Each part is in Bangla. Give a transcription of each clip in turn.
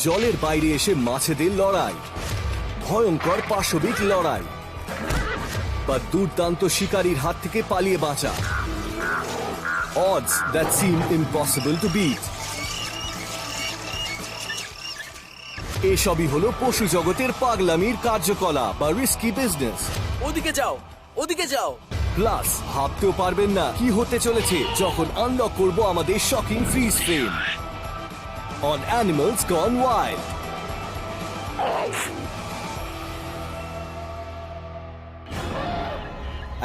জলের বাইরে এসে মাছেদের লড়াই, ভয়ঙ্কর পাশবিক লড়াই, বা দুর্দান্ত শিকারীর হাত থেকে পালিয়ে বাঁচা। Odds that seem impossible to beat. এসবই হলো পশু জগতের পাগলামির কার্যকলাপ বা রিস্কি বিজনেস। ওদিকে যাও, ওদিকে যাও। প্লাস ভাবতেও পারবেন না কি হতে চলেছে যখন আনলক করব আমাদের shocking fridge frame on animals gone wild.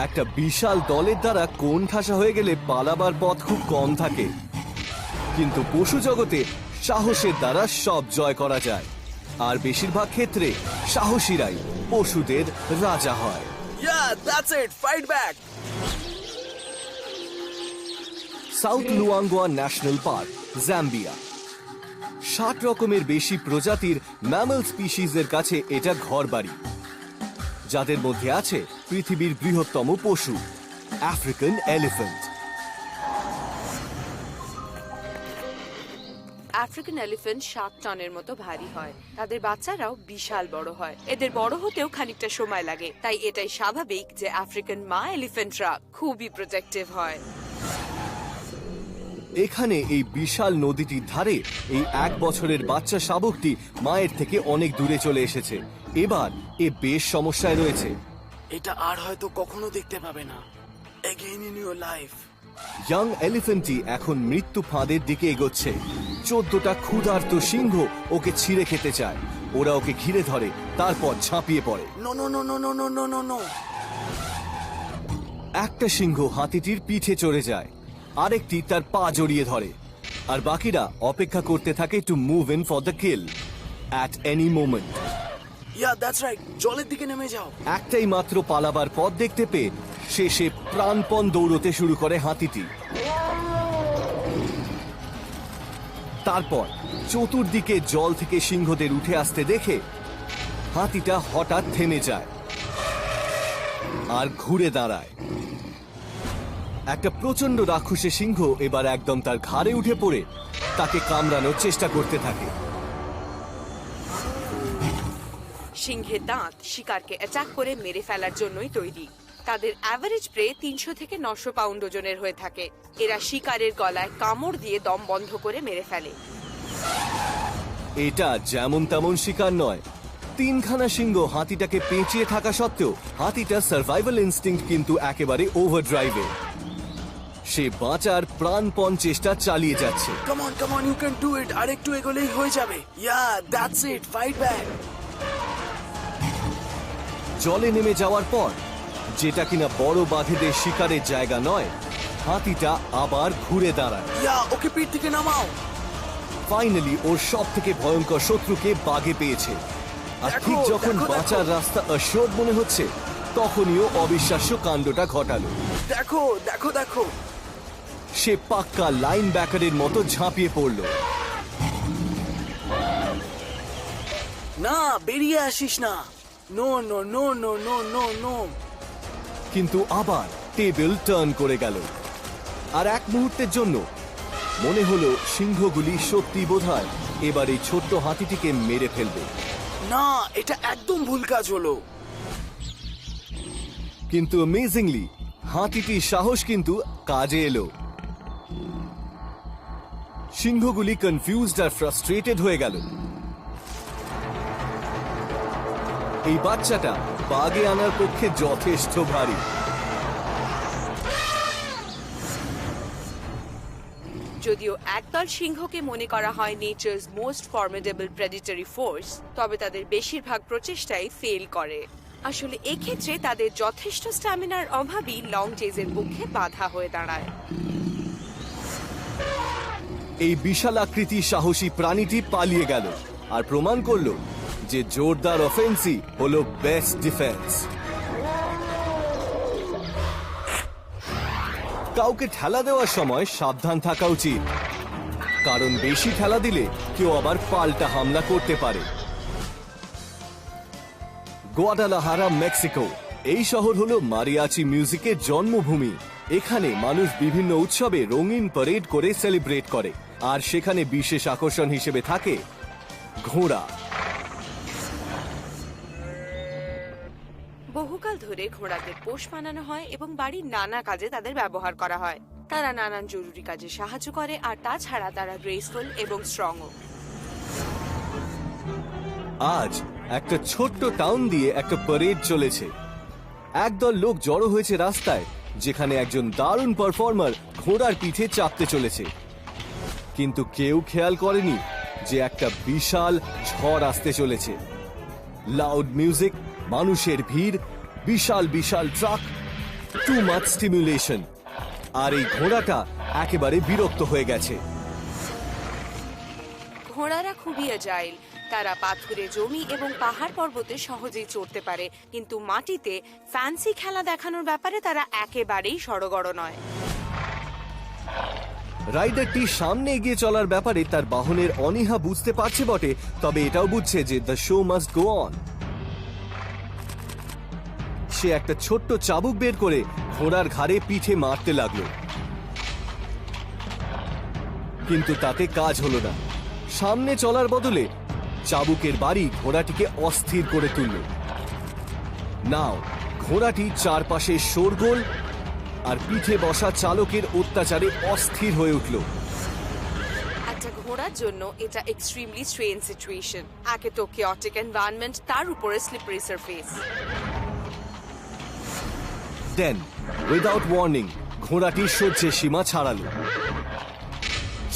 একটা বিশাল দলের দ্বারা কোণ ঠাসা হয়ে গেলে পালাবার পথ খুব কম থাকে, কিন্তু পশু জগতে সাহসের দ্বারা সব জয় করা যায়, আর বেশিরভাগ ক্ষেত্রে সাহসীরাই পশুদের রাজা হয়। Yeah, that's it. Fight back. South Luangwa national park, Zambia. 60 রকমের বেশি প্রজাতির ম্যামল স্পিসিসের কাছে এটা ঘরবাড়ি, যাদের মধ্যে আছে পৃথিবীর বৃহত্তম পশু আফ্রিকান এলিফ্যান্ট। আফ্রিকান এলিফ্যান্ট 7 টনের মতো ভারী হয়। তাদের বাচ্চারাও বিশাল বড় হয়। এদের বড় হতেও খানিকটা সময় লাগে, তাই এটাই স্বাভাবিক যে আফ্রিকান মা এলিফ্যান্টরা খুবই প্রোটেক্টিভ হয়। এখানে এই বিশাল নদীটির ধারে এই 1 বছরের বাচ্চা শাবকটি মায়ের থেকে অনেক দূরে চলে এসেছে। এবার এ বেশ সমস্যায় রয়েছে। এটা আর হয়তো কখনো দেখতে পাবে না। Again in your life. Young এলিফ্যান্টটি এখন মৃত্যু ফাঁদের দিকে এগোচ্ছে। 14টা ক্ষুধার্ত সিংহ ওকে ছিঁড়ে খেতে চায়। ওরা ওকে ঘিরে ধরে, তারপর ঝাঁপিয়ে পড়ে। No, no, no, no, no, no, no, no, no. একটা সিংহ হাতিটির পিঠে চড়ে যায়, আরেকটি তার পা জড়িয়ে ধরে, আর বাকিরা অপেক্ষা করতে থাকে to move in for the kill at any moment. Yeah, that's right. জলের দিকে নেমে যাও। একটাই মাত্র পালাবার পথ দেখতে পেয়ে শেষে প্রাণপণ দৌড়তে শুরু করে হাতিটি। তারপর চতুর্দিকে জল থেকে সিংহদের উঠে আসতে দেখে হাতিটা হঠাৎ থেমে যায় আর ঘুরে দাঁড়ায়। একটা প্রচন্ড রাক্ষসী সিংহ এবার একদম তার ঘাড়ে উঠে পড়ে তাকে কামড়ানোর চেষ্টা করতে থাকে। সিংহের দাঁত শিকারকে অ্যাটাক করে মেরে ফেলার জন্যই তৈরি। তাদের অ্যাভারেজ প্রে 300 থেকে 900 পাউন্ড ওজনের হয়ে থাকে। এরা শিকারের গলায় কামড় দিয়ে দম বন্ধ করে মেরে ফেলে। এটা যেমন তেমন শিকার নয়। 3খানা সিংহ হাতিটাকে পেঁচিয়ে থাকা সত্ত্বেও হাতিটা সার্ভাইভাল ইনস্টিংক্ট কিন্তু একেবারে ওভারড্রাইভে। সে বাঁচার প্রাণপণ চেষ্টা চালিয়ে যাচ্ছে। Come on, come on, you can do it. আরেকটু এগোলেই হয়ে যাবে। Yeah, that's it. Fight back. জলে নেমে যাওয়ার পর, যেটা কিনা বড় বাঘেদের শিকারের জায়গা নয়, হাতিটা আবার ঘুরে দাঁড়ায়। Yeah, ওকে পিঠ থেকে নামাও। ফাইনালি ওর সব থেকে ভয়ঙ্কর শত্রুকে বাগে পেয়েছে। আর ঠিক দেখো, যখন দেখো, বাঁচার দেখো। রাস্তা অ্যাশিওরড মনে হচ্ছে, তখনই ও অবিশ্বাস্য কাণ্ডটা ঘটালো। দেখো, দেখো, দেখো। সে পাক্কা লাইন ব্যাকারের মতো ঝাঁপিয়ে পড়ল। না, বেরিয়ে আসিস না। No, no, no, no, no, no, no. কিন্তু আবার টেবিল টার্ন করে গেল, আর এক মুহূর্তের জন্য মনে হলো সিংহগুলি সত্যি বোধহয় এবার এই ছোট্ট হাতিটিকে মেরে ফেলবে। না, এটা একদম ভুল কাজ হলো। কিন্তু অ্যামেজিংলি হাতিটির সাহস কিন্তু কাজে এলো। সিংহগুলি কনফিউজড আর ফ্রাস্ট্রেটেড হয়ে গেল। এই বাচ্চাটা বাগে আনার পক্ষে যথেষ্ট ভারী। যদিও একদল সিংহকে মনে করা হয় নেচারস মোস্ট ফর্মিডেবল প্রেডিটরি ফোর্স, তবে তাদের বেশিরভাগ প্রচেষ্টাই ফেল করে। আসলে এক্ষেত্রে তাদের যথেষ্ট স্ট্যামিনার অভাবই লং চেজের পক্ষে বাধা হয়ে দাঁড়ায়। এই বিশাল আকৃতি সাহসী প্রাণীটি পালিয়ে গেল আর প্রমাণ করলো যে জোরদার অফেন্সই হলো বেস্ট ডিফেন্স। কাউকে ঠেলা দেওয়ার সময় সাবধান থাকা উচিত, কারণ বেশি ঠেলা দিলে কেউ আবার পাল্টা হামলা করতে পারে। গুয়াডালাহারা, মেক্সিকো। এই শহর হলো মারিয়াচি মিউজিকের জন্মভূমি। এখানে মানুষ বিভিন্ন উৎসবে রঙিন প্যারেড করে সেলিব্রেট করে, আর সেখানে বিশেষ আকর্ষণ হিসেবে থাকে ঘোড়া। বহুকাল ধরে ঘোড়াদের পোষ বানানো হয় এবং বাড়ির নানা কাজে তাদের ব্যবহার করা হয়। তারা নানান জরুরি কাজে সাহায্য করে, আর তাছাড়া তারা গ্রেসফুল এবং স্ট্রংও। আজ একটা ছোট্ট টাউন দিয়ে একটা প্যারেড চলেছে। একদল লোক জড়ো হয়েছে রাস্তায়, যেখানে একজন দারুণ পারফর্মার ঘোড়ার পিঠে চাপতে চলেছে। কিন্তু কেউ খেয়াল করেনি যে একটা বিশাল ঝড় আসতে চলেছে। লাউড মিউজিক, মানুষের ভিড়, বিশাল বিশাল ট্রাক, টু মাচ স্টিমুলেশন। আর এই ঘোড়াটা একেবারে বিরক্ত হয়ে গেছে। ঘোড়ারা খুবই অ্যাজাইল। তারা পাথুরে জমি এবং পাহাড় পর্বতে সহজেই চড়তে পারে, কিন্তু মাটিতে ফ্যান্সি খেলা দেখানোর ব্যাপারে তারা একেবারেই সড়গড় নয়। রাইডারটি সামনে এগিয়ে চলার ব্যাপারে তার বাহনের অনীহা বুঝতে পারছে বটে, তবে এটাও বুঝছে যে the show must go on. সে একটা ছোট্ট চাবুক বের করে ঘোড়ার ঘাড়ে পিঠে মারতে লাগলো, কিন্তু তাতে কাজ হলো না। সামনে চলার বদলে চাবুকের বাড়ি ঘোড়াটিকে অস্থির করে তুলল। নাও ঘোড়াটি চারপাশে শোরগোল আর পিঠে বসা চালকের অত্যাচারে অস্থির হয়ে উঠল। একটা ঘোড়ার জন্য এটা এক্সট্রিমলি স্ট্রেন সিচুয়েশন। একে তো কেওটিক এনভায়রনমেন্ট, তার উপরে স্লিপারি সারফেস। দেন উইদাউট ওয়ার্নিং ঘোড়াটি সহ্যের সীমা ছাড়ালো।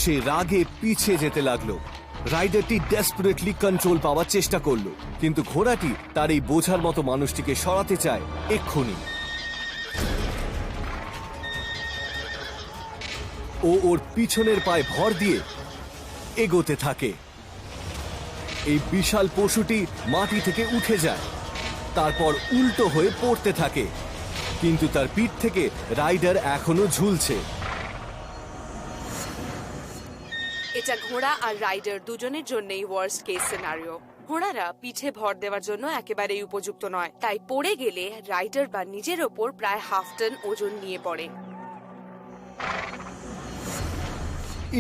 সে রাগে পিছিয়ে যেতে লাগলো। রাইডারটি ডেসপারেটলি কন্ট্রোল পাওয়ার চেষ্টা করলো, কিন্তু ঘোড়াটি তার এই বোঝার মতো মানুষটিকে সরাতে চায় এক্ষুনি। ও ওর পিছনের পায়ে ভর দিয়ে এগোতে থাকে। এই বিশাল পশুটি মাটি থেকে উঠে যায়, তারপর উল্টো হয়ে পড়তে থাকে, কিন্তু তার পিঠ থেকে রাইডার এখনো ঝুলছে। এটা ঘোড়া আর রাইডার দুজনের জন্যই ওয়ার্স্ট কেস সিনারিও। ঘোড়ারা পিঠে ভর দেওয়ার জন্য একেবারেই উপযুক্ত নয়, তাই পড়ে গেলে রাইডার বা নিজের ওপর প্রায় হাফ টন ওজন নিয়ে পড়ে।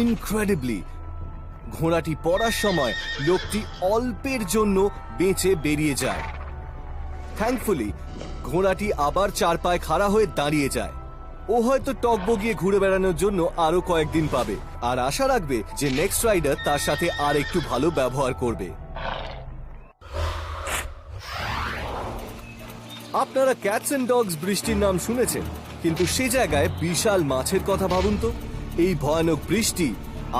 ইনক্রেডিবলি, ঘোড়াটি পড়ার সময় লোকটি অল্পের জন্য বেঁচে বেরিয়ে যায়। থ্যাঙ্কফুলি ঘোড়াটি আবার চার পায়ে খাড়া হয়ে দাঁড়িয়ে যায়। ও হয়তো টকবগিয়ে ঘুরে বেড়ানোর জন্য আরো কয়েকদিন পাবে, আর আশা রাখবে যে নেক্সট রাইডার তার সাথে আর একটু ভালো ব্যবহার করবে। আপনারা ক্যাটস এন্ড ডগস বৃষ্টির নাম শুনেছেন, কিন্তু সে জায়গায় বিশাল মাছের কথা ভাবুন তো। এই ভয়ানক বৃষ্টি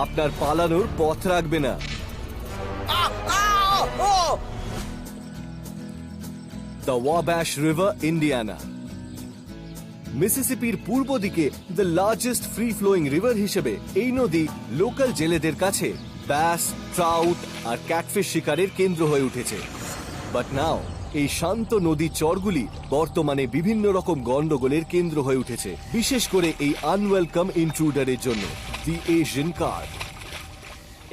আপনার পালানোর পথ রাখবে না। The Wabash river, Indiana. মিসিসিপির পূর্ব দিকে the largest free flowing river হিসেবে এই নদী লোকাল জেলেদের কাছে ব্যাস, ট্রাউট আর ক্যাটফিশ শিকারের কেন্দ্র হয়ে উঠেছে। বাট নাও এই শান্ত নদীর চরগুলি বর্তমানে বিভিন্ন রকম গন্ডগোলের কেন্দ্র হয়ে উঠেছে, বিশেষ করে এই আনওয়েলকাম ইন্ট্রুডারের জন্য, দি এশিয়ান কার্প।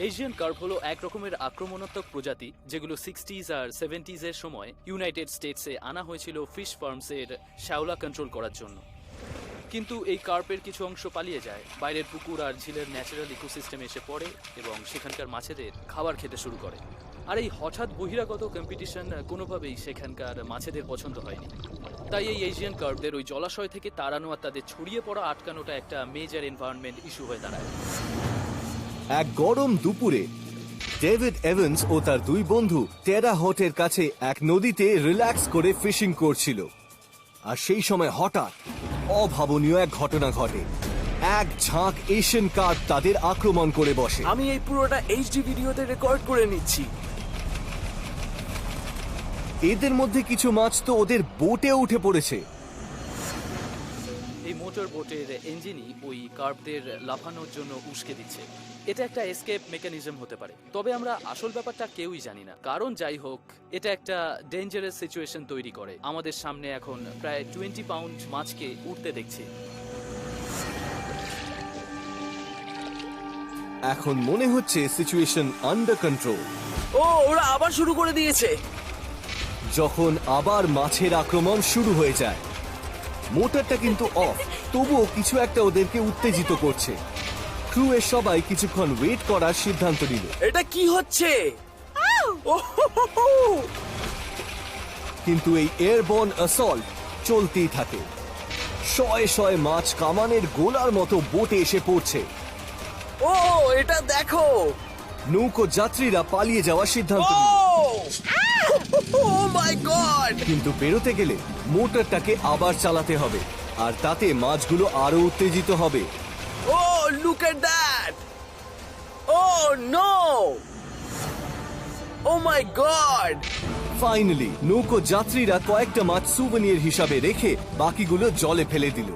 এশিয়ান কার্প হলো এক রকমের আক্রমণাত্মক প্রজাতি যেগুলো 60s আর 70s এর সময় ইউনাইটেড স্টেটসে আনা হয়েছিল ফিশ ফার্মসের শ্যাওলা কন্ট্রোল করার জন্য। কিন্তু এই কার্পের কিছু অংশ পালিয়ে যায়, বাইরের পুকুর আর ঝিলের ন্যাচারাল ইকোসিস্টেমে এসে পড়ে এবং সেখানকার মাছেদের খাবার খেতে শুরু করে। আর এই হঠাৎ বহিরাগত কম্পিটিশন কোনোভাবেই সেখানকার মাছেদের পছন্দ হয়নি। তাই এই এশিয়ান কার্পদের ওই জলাশয় থেকে তাড়ানো আর তাদের ছড়িয়ে পড়া আটকানোটা একটা মেজর এনভায়রনমেন্ট ইস্যু হয়ে দাঁড়ায়। এক গরম দুপুরে ডেভিড এভান্স ও তার দুই বন্ধু টেরা হটের কাছে এক নদীতে রিল্যাক্স করে ফিশিং করছিল, আর সেই সময় হঠাৎ অভাবনীয় এক ঘটনা ঘটে। এক ঝাঁক এশিয়ান কার্প তাদের আক্রমণ করে বসে। আমি এই পুরোটা এইচডি ভিডিওতে রেকর্ড করে নিচ্ছি। এদের মধ্যে কিছু মাছ তো ওদের বোটে উঠে পড়েছে। এই মোটর বোটের ইঞ্জিনই ওই কার্পদের লাফানোর জন্য উস্কে দিচ্ছে। এটা একটা এসকেপ মেকানিজম হতে পারে, তবে আমরা আসল ব্যাপারটা কেউই জানি না। কারণ যাই হোক, এটা একটা ডেঞ্জারাস সিচুয়েশন তৈরি করে। আমাদের সামনে এখন প্রায় 20 পাউন্ড মাছকে উঠতে দেখছি। এখন মনে হচ্ছে সিচুয়েশন আন্ডার কন্ট্রোল। ও, ওরা আবার শুরু করে দিয়েছে। যখন আবার মাছের আক্রমণ শুরু হয়ে যায়, মোটরটা কিন্তু অফ, তবুও কিছু একটা ওদেরকে উত্তেজিত করছে। ক্রু এর সবাই কিছুক্ষণ ওয়েট করার সিদ্ধান্ত নিল। এটা কি হচ্ছে? কিন্তু এই এয়ারবর্ন অ্যাসল্ট চলতেই থাকে। শয়ে শয়ে মাছ কামানের গোলার মতো বোটে এসে পড়ছে। ও এটা দেখো। নৌকো যাত্রীরা পালিয়ে যাওয়ার সিদ্ধান্ত ও নিল, ও মাই গড। কিন্তু বেরোতে গেলে মোটরটাকে আবার চালাতে হবে, আর তাতে মাছগুলো আরো উত্তেজিত হবে। Oh look at that. Oh no, oh my god. Finally নৌকো যাত্রীরা কয়েকটা মাছ সুভেনিয়ার হিসাবে রেখে বাকিগুলো জলে ফেলে দিল।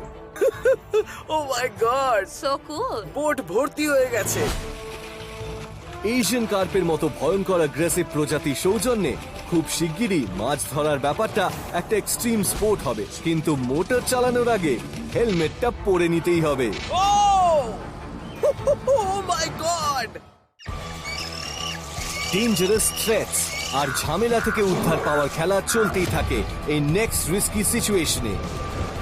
ও my god, so cool. Boat ভর্তি হয়ে গেছে। এশিয়ান কার্পের মতো ভয়ঙ্কর অ্যাগ্রেসিভ প্রজাতির সৌজন্যে খুব শিগগিরই মাছ ধরার ব্যাপারটা একটা এক্সট্রিম স্পোর্ট হবে, কিন্তু মোটর চালানোর আগে হেলমেটটা পরে নিতেই হবে। ও ও মাই গড। ডেঞ্জারাস থ্রেটস আর ঝামেলা থেকে উদ্ধার পাওয়ার খেলা চলতেই থাকে এই নেক্সট রিস্কি সিচুয়েশনে।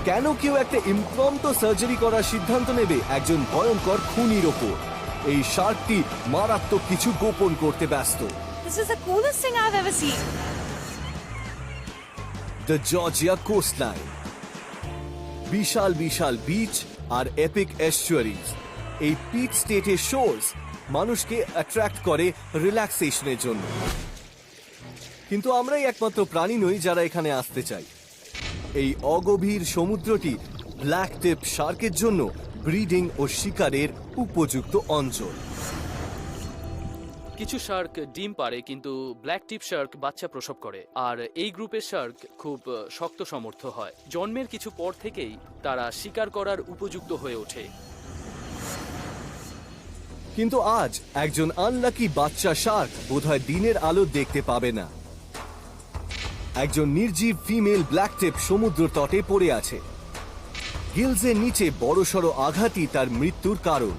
কেন কেউ একটা ইমপ্রম্পটু সার্জারি করার সিদ্ধান্ত নেবে একজন ভয়ঙ্কর খুনির ওপর? এই শার্কটি মারাত্মক কিছু গোপন করতে ব্যস্ত। This is the coolest thing I've ever seen. The Georgia coastline, বিশাল বিশাল বিচ আর এপিক এস্চুয়ারিজ। এই পিচ স্টেটের শোরস মানুষকে অ্যাট্রাক্ট করে রিল্যাক্সেশনের জন্য, কিন্তু আমরাই একমাত্র প্রাণী নই যারা এখানে আসতে চাই। এই অগভীর সমুদ্রটি ব্ল্যাক টিপ শার্কের জন্য ব্রিডিং ও শিকারের উপযুক্ত অঞ্চল। কিছু শার্ক ডিম পাড়ে, কিন্তু ব্ল্যাক টিপ শার্ক বাচ্চা প্রসব করে, আর এই গ্রুপের শার্ক খুব শক্ত সমর্থ হয়। জন্মের কিছু পর থেকেই তারা শিকার করার উপযুক্ত হয়ে ওঠে। কিন্তু আজ একজন আনলাকি বাচ্চা শার্ক বোধহয় দিনের আলো দেখতে পাবে না। একজন নির্জীব ফিমেল ব্ল্যাক টিপ সমুদ্র তটে পড়ে আছে। গিলসের নিচে বড়সড় আঘাতই তার মৃত্যুর কারণ,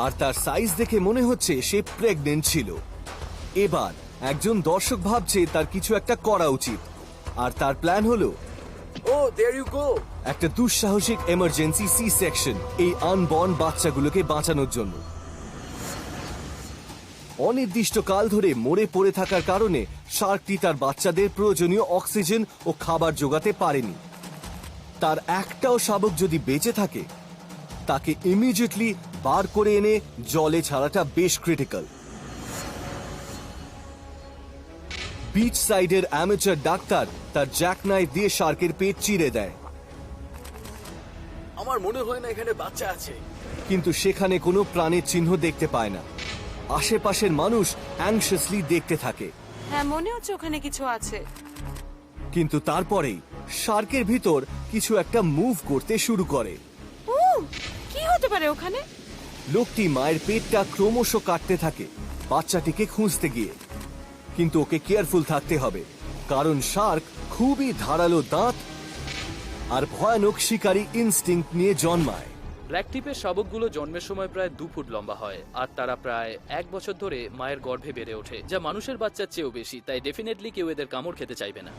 আর তার সাইজ দেখে মনে হচ্ছে সে প্রেগনেন্ট ছিল। এবার একজন দর্শক ভাবছে তার কিছু একটা করা উচিত, আর তার প্ল্যান হলো ও দেয়ার ইউ গো। একটা দুঃসাহসিক এমার্জেন্সি সি সেকশন এই আনবর্ন বাচ্চাগুলোকে বাঁচানোর জন্য। অনির্দিষ্টকাল ধরে মরে পড়ে থাকার কারণে শার্কটি তার বাচ্চাদের প্রয়োজনীয় অক্সিজেন ও খাবার জোগাতে পারেনি। তার একটাও শাবক যদি বেঁচে থাকে তাকে ইমিডিয়েটলি বার করে এনে জলে ছাড়াটা বেশ ক্রিটিক্যাল। বিচ সাইডের অ্যামেচার ডাক্তার তার জ্যাকনাইফ দিয়ে শার্কের পেট চিরে দেয়, আমার মনে হয় না এখানে বাচ্চা আছে। কিন্তু সেখানে কোনো প্রাণের চিহ্ন দেখতে পায় না। আশেপাশের মানুষ অ্যাংশিয়াসলি দেখতে থাকে, হ্যাঁ মনে হচ্ছে ওখানে কিছু আছে। কিন্তু তারপরেই শার্কের ভিতর কিছু একটা মুভ করতে শুরু করে। ও কি হতে পারে ওখানে? লোকটি মায়ের পেটটা ক্রমশ কাটতে থাকে বাচ্চাটিকে খুঁজতে গিয়ে, কিন্তু ওকে কেয়ারফুল থাকতে হবে, কারণ শার্ক খুবই ধারালো দাঁত আর ভয়ানক শিকারী ইনস্টিংক্ট নিয়ে জন্মায়। ব্ল্যাক টিপের শাবকগুলো জন্মের সময় প্রায় 2 ফুট লম্বা হয়, আর তারা প্রায় 1 বছর ধরে মায়ের গর্ভে বেড়ে ওঠে, যা মানুষের বাচ্চার চেয়েও বেশি। তাই ডেফিনেটলি কেউ এদের কামড় খেতে চাইবে না।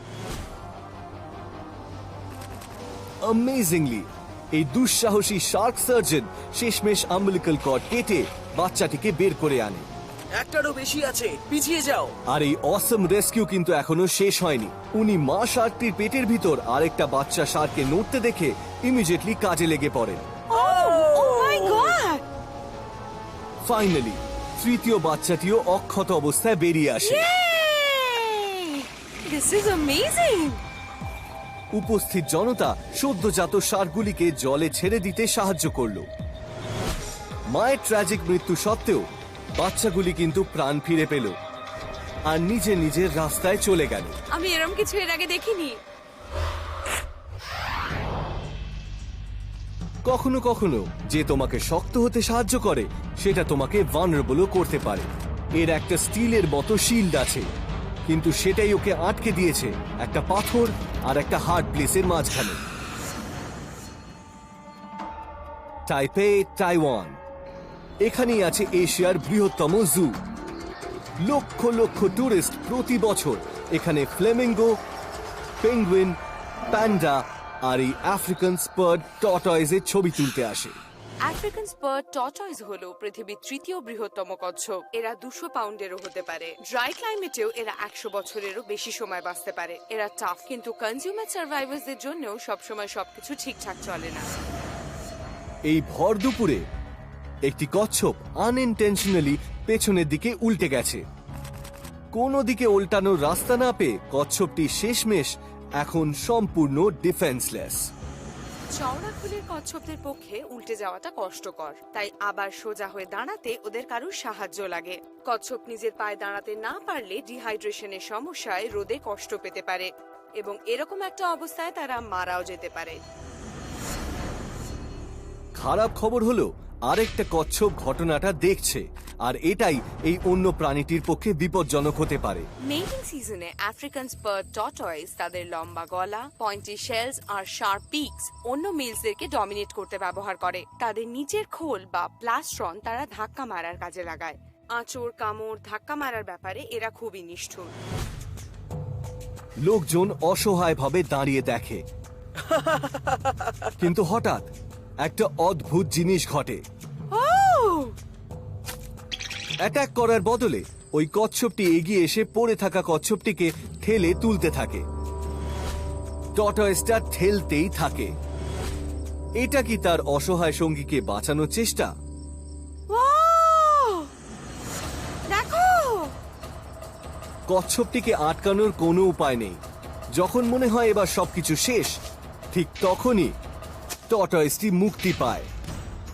অ্যামেজিংলি এই দুঃসাহসী শার্ক সার্জন শেষমেশ আম্বিলিক্যাল কর্ড কেটে বাচ্চাটিকে বের করে আনে। একটারও বেশি আছে, পিছিয়ে যাও। আর এই অসম রেস্কিউ কিন্তু এখনো শেষ হয়নি। উনি মা শার্কটির পেটের ভিতর আরেকটা বাচ্চা শার্ককে নড়তে দেখে ইমিডিয়েটলি কাজে লেগে পড়েন। Oh my god! ফাইনালি তৃতীয় বাচ্চাটিও অক্ষত অবস্থায় বেরিয়ে আসে। Yay! This is amazing! উপস্থিত জনতা সদ্যজাত শার্কগুলিকে জলে ছেড়ে দিতে সাহায্য করল। মায়ের ট্র্যাজিক মৃত্যু সত্ত্বেও বাচ্চাগুলি কিন্তু প্রাণ ফিরে পেল আর নিজের নিজের রাস্তায় চলে গেল। আমি এরকম কিছু এর আগে দেখিনি। কখনো কখনো যে তোমাকে শক্ত হতে সাহায্য করে সেটা তোমাকে ভালনারেবলও করতে পারে। এর একটা স্টিলের মতো শিল্ড আছে, কিন্তু সেটাই ওকে আটকে দিয়েছে একটা পাথর আর একটা হার্ড প্লেসের মাঝখানে। টাইপে, তাইওয়ান। এখানেই আছে এশিয়ার বৃহত্তম জু। লক্ষ লক্ষ টুরিস্ট প্রতি বছর এখানে ফ্লেমিঙ্গো, পেঙ্গুইন, প্যান্ডা আর এই আফ্রিকান স্পার্ড টর্টয়েজের ছবি তুলতে আসে। আফ্রিকান স্পার টর্টয়েস হলো পৃথিবীর তৃতীয় বৃহত্তম কচ্ছপ। এরা 200 পাউন্ডেরও হতে পারে। ড্রাই ক্লাইমেটেও এরা 100 বছরেরও বেশি সময় বাঁচতে পারে। এরা টাফ, কিন্তু কনজিউমার সার্ভাইভার্সদের জন্যও সবসময় সবকিছু ঠিকঠাক চলে না। এই ভর দুপুরে একটি কচ্ছপ আনইনটেনশনালি পেছনের দিকে উল্টে গেছে। কোনো দিকে উল্টানোর রাস্তা না পেয়ে কচ্ছপটি শেষমেশ এখন সম্পূর্ণ ডিফেন্সলেস। চওড়া খুলির কচ্ছপদের পক্ষে উল্টে যাওয়াটা কষ্টকর, তাই আবার সোজা হয়ে দাঁড়াতে ওদের কারুর সাহায্য লাগে। কচ্ছপ নিজের পায়ে দাঁড়াতে না পারলে ডিহাইড্রেশনের সমস্যায় রোদে কষ্ট পেতে পারে এবং এরকম একটা অবস্থায় তারা মারাও যেতে পারে। খারাপ খবর হলো আরেকটা কচ্ছপ ঘটনাটা দেখছে, আর এটাই এই অন্য প্রাণীটির পক্ষে বিপজ্জনক হতে পারে। মেটিং সিজনে আফ্রিকান স্পার টর্টয়েস তাদের লম্বা গলা, পয়েন্টি শেলস আর শার্প পিকস অন্য মেলসদেরকে ডমিনেট করতে ব্যবহার করে। তাদের নিচের খোল বা প্লাস্ট্রন তারা ধাক্কা মারার কাজে লাগায়। আঁচড়, কামড়, ধাক্কা মারার ব্যাপারে এরা খুবই নিষ্ঠুর। লোকজন অসহায়ভাবে দাঁড়িয়ে দেখে, কিন্তু হঠাৎ একটা অদ্ভুত জিনিস ঘটে। অ্যাটাক করার বদলে ওই কচ্ছপটি এগিয়ে এসে পড়ে থাকা কচ্ছপটিকে ঠেলে তুলতে থাকে। টর্টয়েসটা ঠেলতেই থাকে। এটা কি তার অসহায় সঙ্গীকে বাঁচানোর চেষ্টা? দেখো, কচ্ছপটিকে আটকানোর কোনো উপায় নেই। যখন মনে হয় এবার সবকিছু শেষ, ঠিক তখনই টর্টয়েসটি মুক্তি পায়।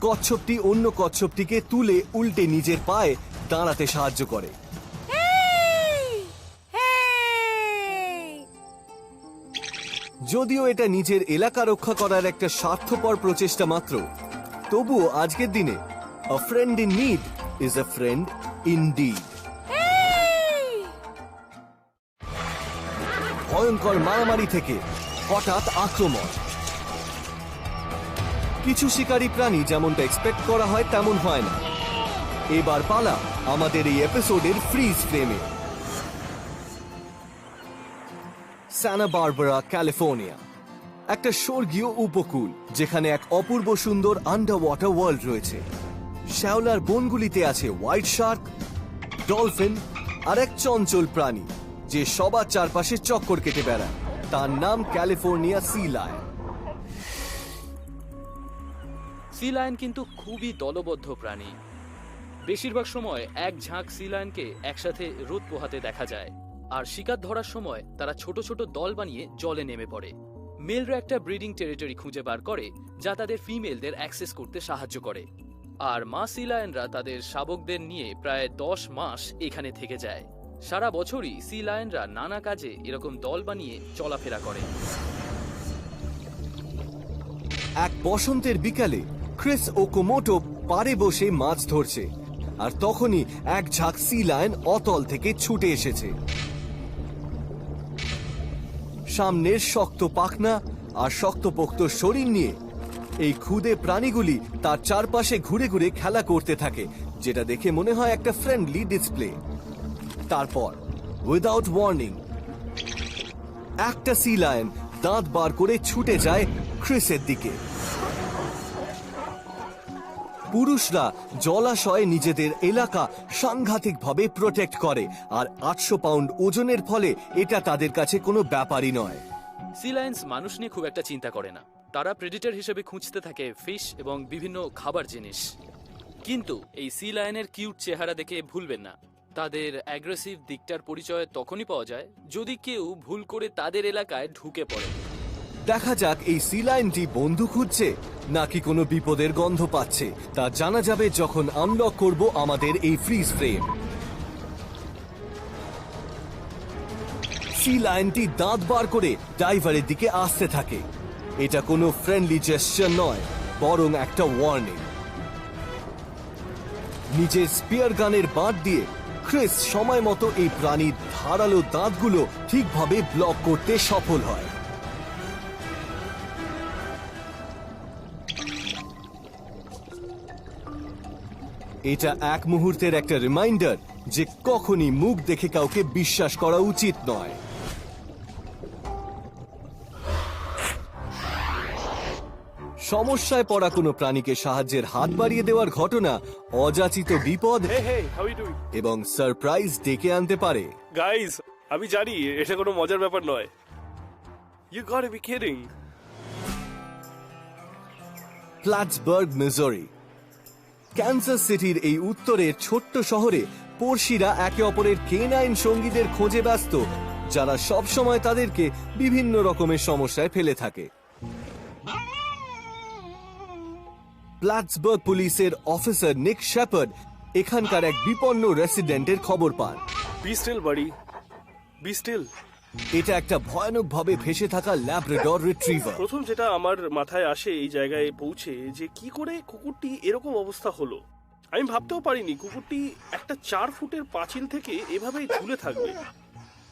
কচ্ছপটি অন্য কচ্ছপটিকে তুলে উল্টে নিজের পায়ে দাঁড়াতে সাহায্য করে। যদিও এটা নিজের এলাকা রক্ষা করার একটা স্বার্থপর প্রচেষ্টা মাত্র, তবুও আজকের দিনে a friend in need is a friend indeed। ভয়ঙ্কর মারামারি থেকে হঠাৎ আক্রমণ। কিছু শিকারী প্রাণী যেমনটা এক্সপেক্ট করা হয় তেমন হয় না। এবার পালা আমাদের এই এপিসোডের ফ্রিজ ফ্রেমে। সান্টা বারবারা, ক্যালিফোর্নিয়া, একটা স্বর্গীয় উপকূল যেখানে এক অপূর্ব সুন্দর আন্ডার ওয়াটার ওয়ার্ল্ড রয়েছে। শ্যাওলার বনগুলিতে আছে হোয়াইট শার্ক, ডলফিন আর এক চঞ্চল প্রাণী যে সবার চারপাশে চক্কর কেটে বেড়ায়। তার নাম California sea lion. Sea lion কিন্তু খুবই দলবদ্ধ প্রাণী। বেশিরভাগ সময় এক ঝাঁক সি লায়নকে একসাথে রোদ পোহাতে দেখা যায়, আর শিকার ধরার সময় তারা ছোট ছোট দল বানিয়ে জলে নেমে পড়ে। মেলরা একটা ব্রিডিং টেরিটরি খুঁজে বার করে যা তাদের ফিমেলদের অ্যাক্সেস করতে সাহায্য করে, আর মা সি লায়নরা তাদের শাবকদের নিয়ে প্রায় 10 মাস এখানে থেকে যায়। সারা বছরই সি লায়নরা নানা কাজে এরকম দল বানিয়ে চলাফেরা করে। এক বসন্তের বিকালে ক্রিস ওকোমোটো পাড়ে বসে মাছ ধরছে, আর তখনই এক ঝাঁক সি লায়ন অতল থেকে ছুটে এসেছে। সামনের শক্ত পাখনা আর শক্তপোক্ত শরীর নিয়ে এই ক্ষুদে প্রাণীগুলি তার চারপাশে ঘুরে ঘুরে খেলা করতে থাকে, যেটা দেখে মনে হয় একটা ফ্রেন্ডলি ডিসপ্লে। তারপর উইদাউট ওয়ার্নিং একটা সি লায়ন দাঁত বার করে ছুটে যায় ক্রিসের দিকে। পুরুষরা জলাশয়ে নিজেদের এলাকা সাংঘাতিকভাবে প্রোটেক্ট করে, আর 800 পাউন্ড ওজনের ফলে এটা তাদের কাছে কোনো ব্যাপারই নয়। সি লায়ন্স মানুষ নিয়ে খুব একটা চিন্তা করে না। তারা প্রেডিটর হিসেবে খুঁজতে থাকে ফিশ এবং বিভিন্ন খাবার জিনিস। কিন্তু এই সি লায়নের কিউট চেহারা দেখে ভুলবেন না, তাদের অ্যাগ্রেসিভ দিকটার পরিচয় তখনই পাওয়া যায় যদি কেউ ভুল করে তাদের এলাকায় ঢুকে পড়ে। দেখা যাক এই সি লায়নটি বন্ধু খুঁজছে নাকি কোনো বিপদের গন্ধ পাচ্ছে। তা জানা যাবে যখন আনলক করব আমাদের এই ফ্রিজ ফ্রেম। সি লায়নটি দাঁত বার করে ডাইভারের দিকে আসতে থাকে। এটা কোনো ফ্রেন্ডলি জেস্চার নয়, বরং একটা ওয়ার্নিং। নিজের স্পিয়ার গানের বাঁট দিয়ে ক্রিস সময় মতো এই প্রাণীর ধারালো দাঁতগুলো ঠিকভাবে ব্লক করতে সফল হয়। এটা এক মুহূর্তের একটা রিমাইন্ডার যে কখনই মুখ দেখে কাউকে বিশ্বাস করা উচিত নয়। সমস্যায় পড়া কোনো প্রাণীকে সাহায্যের হাত বাড়িয়ে দেওয়ার ঘটনা অযাচিত বিপদ Hey, how are you doing? এবং সারপ্রাইজ ডেকে আনতে পারে। Guys, আমি জানি এটা কোনো মজার ব্যাপার নয়। You gotta be kidding. Plattsburg, Missouri. Kansas সিটির এই উত্তরের ছোট্ট শহরে পড়শিরা একে অপরের কেনাইন সঙ্গীদের খোঁজে ব্যস্ত, যারা সব সময় তাদেরকে বিভিন্ন রকমের সমস্যায় ফেলে থাকে। প্ল্যাটসবার্গ পুলিশের অফিসার নিক শেপার্ড এখানকার এক বিপন্ন রেসিডেন্টের খবর পান। Be still, buddy. Be still. এটা একটা ভয়ানকভাবে ভেসে থাকা ল্যাব্রাডর রিট্রিভার। প্রথম যেটা আমার মাথায় আসে এই জায়গায় পৌঁছে, যে কি করে কুকুরটি এরকম অবস্থা হলো। আমি ভাবতেও পারিনি কুকুরটি একটা 4 ফুটের পাঁচিল থেকে এভাবে ঝুলে থাকবে।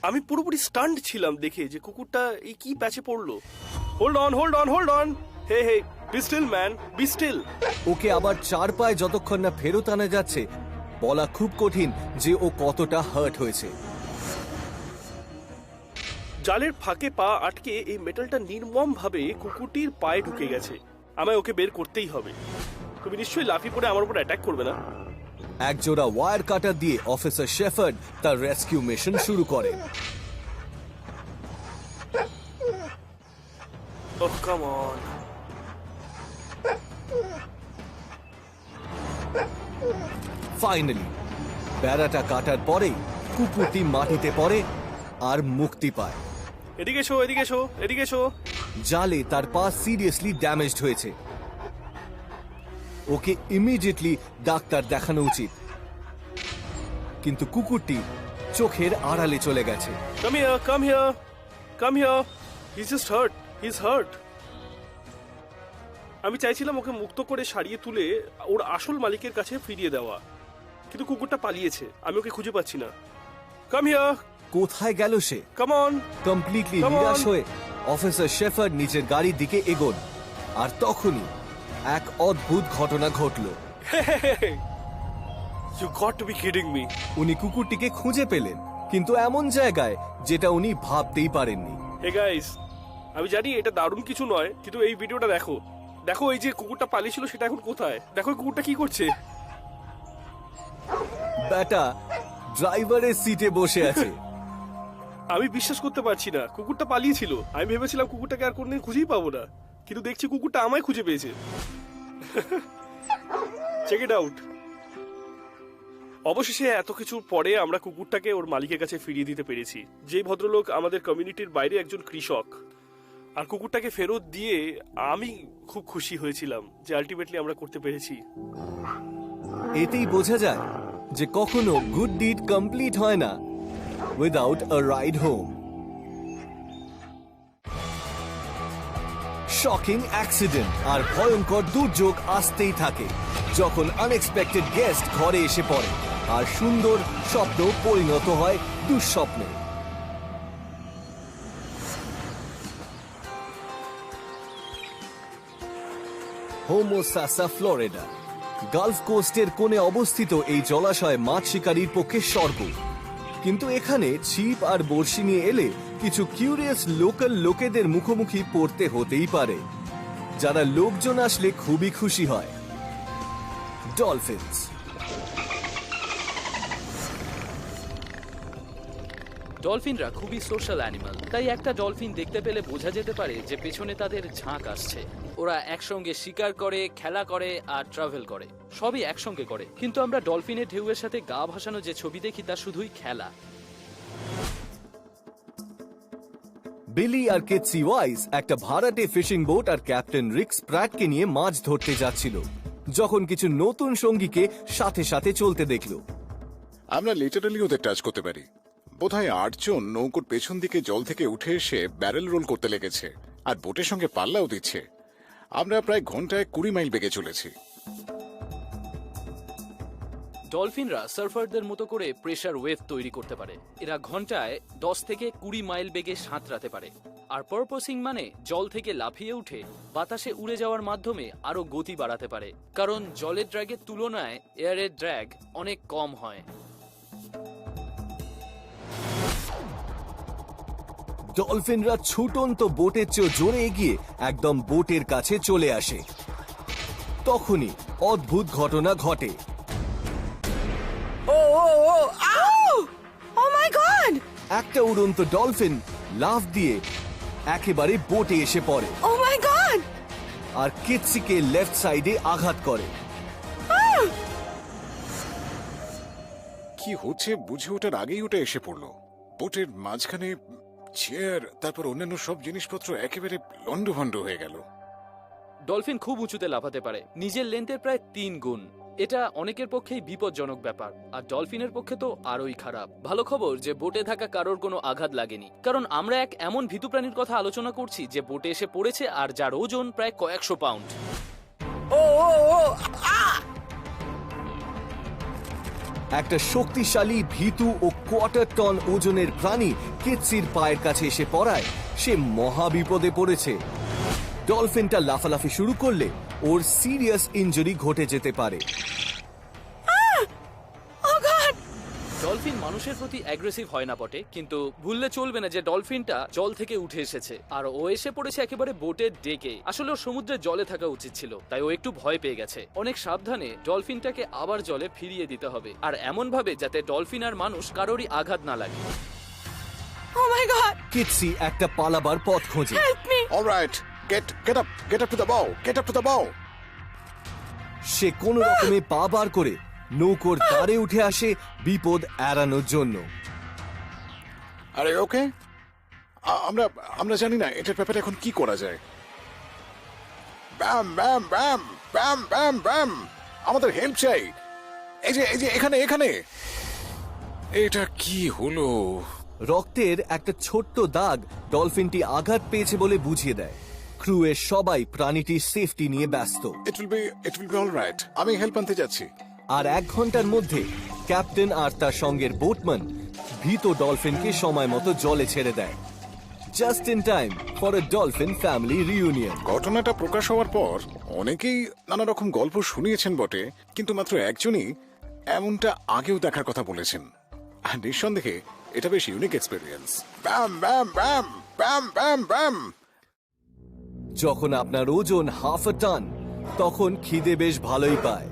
আমি পুরোপুরি স্টান্ড ছিলাম দেখে যে কুকুরটা এই কি প্যাচে পড়লো। Hold on. Hey, be still man, be still. Okay আবার 4 পায়ে যতক্ষণ না ফেরত আনা যাচ্ছে, বলা খুব কঠিন যে ও কতটা হার্ট হয়েছে। জালের ফাঁকে পা আটকে এই মেটালটা নির্মম ভাবে কুকুরটির পায়ে ঢুকে গেছে। আমায় ওকে বের করতেই হবে। তুমি নিশ্চয়ই লাফিয়ে পড়ে আমার উপর অ্যাটাক করবে না? একজোড়া ওয়্যার কাটার দিয়ে অফিসার শেফার্ড তার রেস্কিউ মিশন শুরু করেন। ওহ কাম অন। ফাইনালি বেড়াটা কাটার পরেই কুকুরটি মাটিতে পড়ে আর মুক্তি পায়। এদিকে এসো। জালে তার পা সিরিয়াসলি ড্যামেজড হয়েছে। ওকে ইমিডিয়েটলি ডাক্তার দেখানো উচিত, কিন্তু কুকুরটি চোখের আড়ালে চলে গেছে। Come here. He's just hurt. He's hurt. আমি চাইছিলাম ওকে মুক্ত করে সারিয়ে তুলে ওর আসল মালিকের কাছে ফিরিয়ে দেওয়া, কিন্তু কুকুরটা পালিয়েছে। আমি ওকে খুঁজে পাচ্ছি না। Come here. কোথায় গেল সে? Come on. Completely Come on! নিরাশ হয়ে অফিসার শেফার্ড নিজের গাড়ির দিকে এগোন, আর তখনই এক অদ্ভুত ঘটনা ঘটল। Hey. You got to be kidding me. উনি কুকুরটিকে খুঁজে পেলেন, কিন্তু এমন জায়গায় যেটা উনি ভাবতেই পারেননি। Hey guys, আমি জানি এটা দারুণ কিছু নয়, কিন্তু এই ভিডিওটা দেখো। এই যে কুকুরটা পালিয়েছিল সেটা এখন কোথায়? দেখো কুকুরটা কি করছে। ব্যাটা ড্রাইভারের সিটে বসে আছে। আমি বিশ্বাস করতে পারছি না কুকুরটা পালিয়েছিল। আমি ভেবেছিলাম কুকুরটাকে আর কোনদিন খুঁজেই পাবো না, কিন্তু দেখছি কুকুরটা আমায় খুঁজে পেয়েছে। Check it out. অবশেষে এত কিছুর পরে আমরা কুকুরটাকে ওর মালিকের কাছে ফিরিয়ে দিতে পেরেছি। যেই ভদ্রলোক আমাদের কমিউনিটির বাইরে একজন কৃষক। আর কুকুরটাকে ফেরত দিয়ে আমি খুব খুশি হয়েছিলাম যে আলটিমেটলি আমরা করতে পেরেছি। এতেই বোঝা যায় যে কখনো গুড ডিড কমপ্লিট হয় না without a ride home. Shocking accident আর ভয়ঙ্কর দুর্যোগ আসতেই থাকে যখন আনএক্সপেক্টেড গেস্ট ঘরে এসে পড়ে, আর সুন্দর স্বপ্ন পরিণত হয় দুঃস্বপ্নে। হোমোসাসা, ফ্লোরিডা। গালফ কোস্টের কোণে অবস্থিত এই জলাশয় মাছ শিকারীর পক্ষে স্বর্গ, কিন্তু এখানে ছিপ আর বড়শি নিয়ে এলে কিছু কিউরিয়াস লোকাল লোকেদের মুখোমুখি পড়তে হতেই পারে, যারা লোকজন আসলে খুবই খুশি হয়। ডলফিনস। ডলফিনরা খুবই সোশ্যাল অ্যানিমাল, তাই একটা ডলফিন দেখতে পেলে বোঝা যেতে পারে যে পেছনে তাদের ঝাঁক আসছে। ওরা একসঙ্গে শিকার করে, খেলা করে আর ট্রাভেল করে, সবই একসঙ্গে করে। কিন্তু আমরা ডলফিনের ঢেউয়ের সাথে গা ভাসানো যে ছবি দেখি তা শুধুই খেলা। বিলি আর কেটসি ওয়াইস একটা ভাড়াটে ফিশিং বোট আর ক্যাপ্টেন রিক স্প্র্যাটকে নিয়ে মাছ ধরতে যাচ্ছিল, যখন কিছু নতুন সঙ্গীকে সাথে সাথে চলতে দেখলো। আমরা লিটারালি ওদের টাচ করতে পারি। বোধহয় 8 জন নৌকোর পেছন দিকে জল থেকে উঠে এসে ব্যারেল রোল করতে লেগেছে, আর বোটের সঙ্গে পাল্লাও দিচ্ছে। আমরা প্রায় ঘন্টায় 20 মাইল বেগে চলেছি। ডলফিনরা সার্ফারদের মতো করে প্রেসার ওয়েভ তৈরি করতে পারে। এরা ঘন্টায় 10 থেকে 20 মাইল বেগে সাঁতরাতে পারে। আর পারপসিং মানে জল থেকে লাফিয়ে উঠে বাতাসে উড়ে যাওয়ার মাধ্যমে আরো গতি বাড়াতে পারে, কারণ জলের ড্র্যাগের তুলনায় এয়ারের ড্র্যাগ অনেক কম হয়। ডলফিনরা ছুটন্ত বোটের চেয়ে জোরে এগিয়ে একদম বোটের কাছে চলে আসে। তখনই অদ্ভুত ঘটনা ঘটে। ও ও ও আউ! ও মাই গড! একটা উড়ন্ত ডলফিন লাফ দিয়ে একেবারে বোটে এসে পড়ে ও মাই গড! আর কিটসিকে লেফট সাইডে আঘাত করে। কি হচ্ছে বুঝে ওঠার আগেই ওটা এসে পড়লো। বোটের মাঝখানে চেয়ার, তারপর অন্যান্য সব জিনিসপত্র একেবারে লন্ডভন্ড হয়ে গেল। ডলফিন খুব উঁচুতে লাফাতে পারে, নিজের লেন্থের প্রায় 3 গুণ। এটা অনেকের পক্ষেই বিপজ্জনক ব্যাপার, আর ডলফিনের পক্ষে তো আরোই খারাপ। ভালো খবর যে বোটে থাকা কারোর কোনো আঘাত লাগেনি, কারণ আমরা এক এমন ভীতু প্রাণীর কথা আলোচনা করছি যে বোটে এসে পড়েছে আর যার ওজন প্রায় কয়েকশো পাউন্ড। ও ও ও আ! একটা শক্তিশালী ভীতু ও কোয়ার্টার টন ওজনের প্রাণী কিটসির পায়ের কাছে এসে পড়ায় সে মহা বিপদে পড়েছে। ডলফিনটা লাফালাফি শুরু করলে ওর সিরিয়াস ইনজুরি ঘটে যেতে পারে। ডলফিন মানুষের প্রতি অ্যাগ্রেসিভ হয় না বটে, কিন্তু ভুললে চলবে না যে ডলফিনটা জল থেকে উঠে এসেছে আর ও এসে পড়েছে একেবারে বোটের ডেকে। আসলে ওর সমুদ্রের জলে থাকা উচিত ছিল, তাই ও একটু ভয় পেয়ে গেছে। অনেক সাবধানে ডলফিনটাকে আবার জলে ফিরিয়ে দিতে হবে, আর এমন ভাবে যাতে ডলফিন আর মানুষ কারোরই আঘাত না লাগে। ও মাই গড! কিটসি একটা পালাবার পথ খোঁজে। Help me! Alright, get up to the bow, get up to the bow. সে কোনো রকমে পা বার করে নৌকোর তারে উঠে আসে বিপদ এড়ানোর জন্য। আরে ওকে, আমরা জানি না এটার ব্যাপারে এখন কি করা যায়। ব্যাম ব্যাম ব্যাম ব্যাম ব্যাম ব্যাম, আমাদের হেল্প চাই। এই যে এখানে এটা কি হলো? রক্তের একটা ছোট্ট দাগ ডলফিনটি আঘাত পেয়েছে বলে বুঝিয়ে দেয়। ক্রুয়ের সবাই প্রাণীটির সেফটি নিয়ে ব্যস্ত। ইট উইল বি অলরাইট, আমি হেল্প আনতে যাচ্ছি। আর 1 ঘন্টার মধ্যে ক্যাপ্টেন আর তার সঙ্গের বোটম্যান ভীত ডলফিনকে সময় মতো জলে ছেড়ে দেয়। Just in time for a dolphin family reunion. ঘটনাটা প্রকাশ হওয়ার পর অনেকেই নানা রকম গল্প শুনিয়েছেন বটে, কিন্তু মাত্র একজনই এমনটা আগেও দেখার কথা বলেছেন। আর নিঃসন্দেহে এটা বেশ ইউনিক এক্সপেরিয়েন্স। ব্যাম ব্যাম ব্যাম ব্যাম ব্যাম ব্যাম। যখন আপনার ওজন 1/2 টন, তখন খিদে বেশ ভালোই পায়।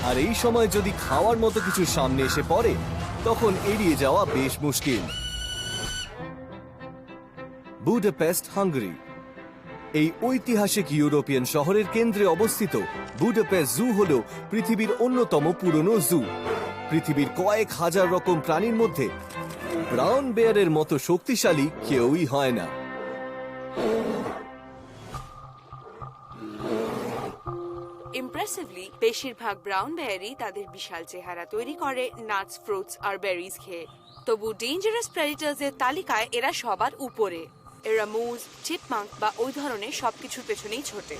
আর এই সময় যদি খাওয়ার মতো কিছু সামনে এসে পড়ে, তখন এড়িয়ে যাওয়া বেশ মুশকিল। বুডাপেস্ট, হাঙ্গেরি। এই ঐতিহাসিক ইউরোপিয়ান শহরের কেন্দ্রে অবস্থিত বুডাপেস্ট জু হল পৃথিবীর অন্যতম পুরনো জু। পৃথিবীর কয়েক হাজার রকম প্রাণীর মধ্যে ব্রাউন বেয়ারের মতো শক্তিশালী কেউই হয় না। ইমপ্রেসিভলি বেশিরভাগ ব্রাউন বেয়ারই তাদের বিশাল চেহারা তৈরি করে নাটস, ফ্রুটস আর বেরিজ খেয়ে। তবু ডেঞ্জারাস প্রেডিটরস এর তালিকায় এরা সবার উপরে। এরা মুজ, চিপমাঙ্ক বা ওই ধরনের সবকিছুর পেছনেই ছোটে।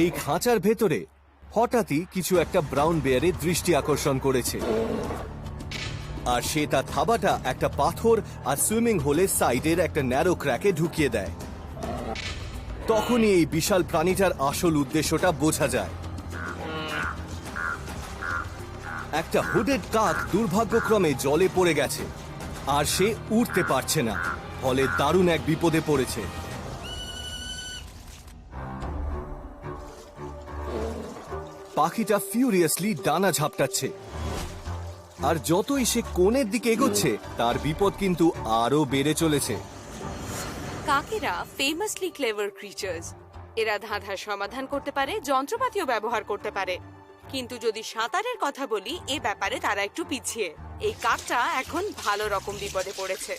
এই খাঁচার ভেতরে হঠাৎই কিছু একটা ব্রাউন বেয়ারের দৃষ্টি আকর্ষণ করেছে, আর সে তার থাবাটা একটা পাথর আর সুইমিং হোলের সাইডের একটা ন্যারো ক্র্যাকে ঢুকিয়ে দেয়। তখনই এই বিশাল প্রাণীটার আসল উদ্দেশ্যটা বোঝা যায়। একটা হুডেড কাক দুর্ভাগ্যক্রমে জলে পড়ে গেছে, আর সে উঠতে পারছে না, ফলে দারুণ এক বিপদে পড়েছে। পাখিটা ফিউরিয়াসলি ডানা ঝাপটাচ্ছে, আর যতই সে কোণের দিকে এগোচ্ছে তার বিপদ কিন্তু আরো বেড়ে চলেছে। কাকেরা ফেমাসলি ক্লেভার ক্রিচার্স। এরা ধাঁধার সমাধান করতে পারে, যন্ত্রপাতিও ব্যবহার করতে পারে। কিন্তু যদি সাঁতারের কথা বলি, এ ব্যাপারে তারা একটু পিছিয়ে। এই কাকটা এখন ভালো রকম বিপদে পড়েছে।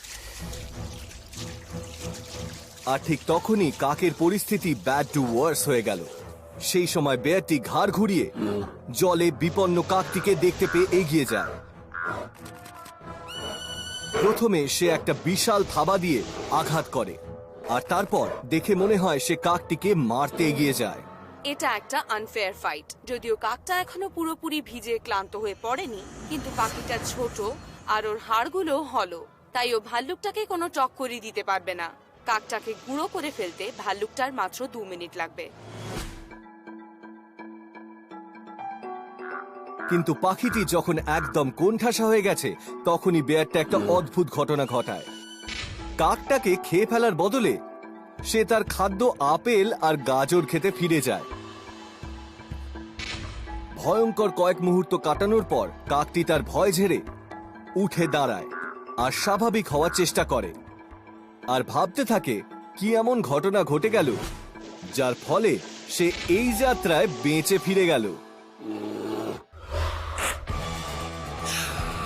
আর ঠিক তখনই কাকের পরিস্থিতি ব্যাড টু ওয়ার্স হয়ে গেল। সেই সময় বেয়ারটি ঘাড় ঘুরিয়ে জলে বিপন্ন কাকটিকে দেখতে পেয়ে এগিয়ে যায়। প্রথমে সে একটা বিশাল থাবা দিয়ে আঘাত করে, আর তারপর দেখে মনে হয় সে কাকটিকে মারতে এগিয়ে যায়। এটা একটা আনফেয়ার ফাইট। যদিও কাকটা এখনো পুরোপুরি ভিজে ক্লান্ত হয়ে পড়েনি, কিন্তু পাখিটা ছোট আর ওর হাড়গুলো হলো, তাই ও ভাল্লুকটাকে কোনো টক্করই দিতে পারবে না। কাকটাকে গুঁড়ো করে ফেলতে ভাল্লুকটার মাত্র 2 মিনিট লাগবে। কিন্তু পাখিটি যখন একদম কোণঠাসা হয়ে গেছে তখনই বেয়ারটা একটা অদ্ভুত ঘটনা ঘটায়। কাকটাকে খেয়ে ফেলার বদলে সে তার খাদ্য আপেল আর গাজর খেতে ফিরে যায়। ভয়ঙ্কর কয়েক মুহূর্ত কাটানোর পর কাকটি তার ভয় ঝেড়ে উঠে দাঁড়ায় আর স্বাভাবিক হওয়ার চেষ্টা করে, আর ভাবতে থাকে কি এমন ঘটনা ঘটে গেল যার ফলে সে এই যাত্রায় বেঁচে ফিরে গেল।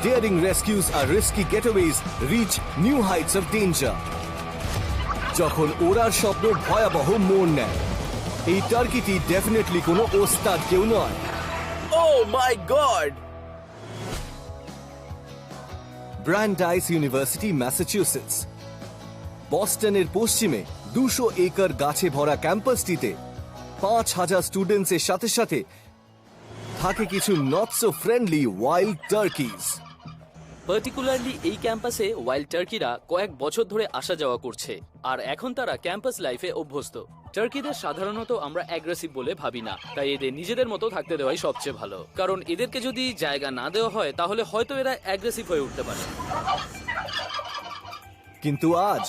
Daring rescues R risky getaways reach new heights of danger. যখন ওড়ার স্বপ্ন ভয়াবহ মোড় নেয়, এই টার্কিটি ডেফিনেটলি কোনো ওস্তাদ কেউ নয়। Oh my god! Brandeis university, Massachusetts. বস্টনের পশ্চিমে 200 একর গাছে ভরা ক্যাম্পাসটিতে 5000 স্টুডেন্টসের সাথে সাথে থাকে কিছু not so friendly wild turkeys. Particularly এই ক্যাম্পাসে ওয়াইল্ড টার্কিরা কয়েক বছর ধরে আসা যাওয়া করছে, আর এখন তারা ক্যাম্পাস লাইফে অভ্যস্ত। টার্কিদের সাধারণত আমরা অ্যাগ্রেসিভ বলে ভাবি না, তাই এদের নিজেদের মতো থাকতে দেওয়াই সবচেয়ে ভালো, কারণ এদেরকে যদি জায়গা না দেওয়া হয় তাহলে হয়তো এরা অ্যাগ্রেসিভ হয়ে উঠতে পারে। কিন্তু আজ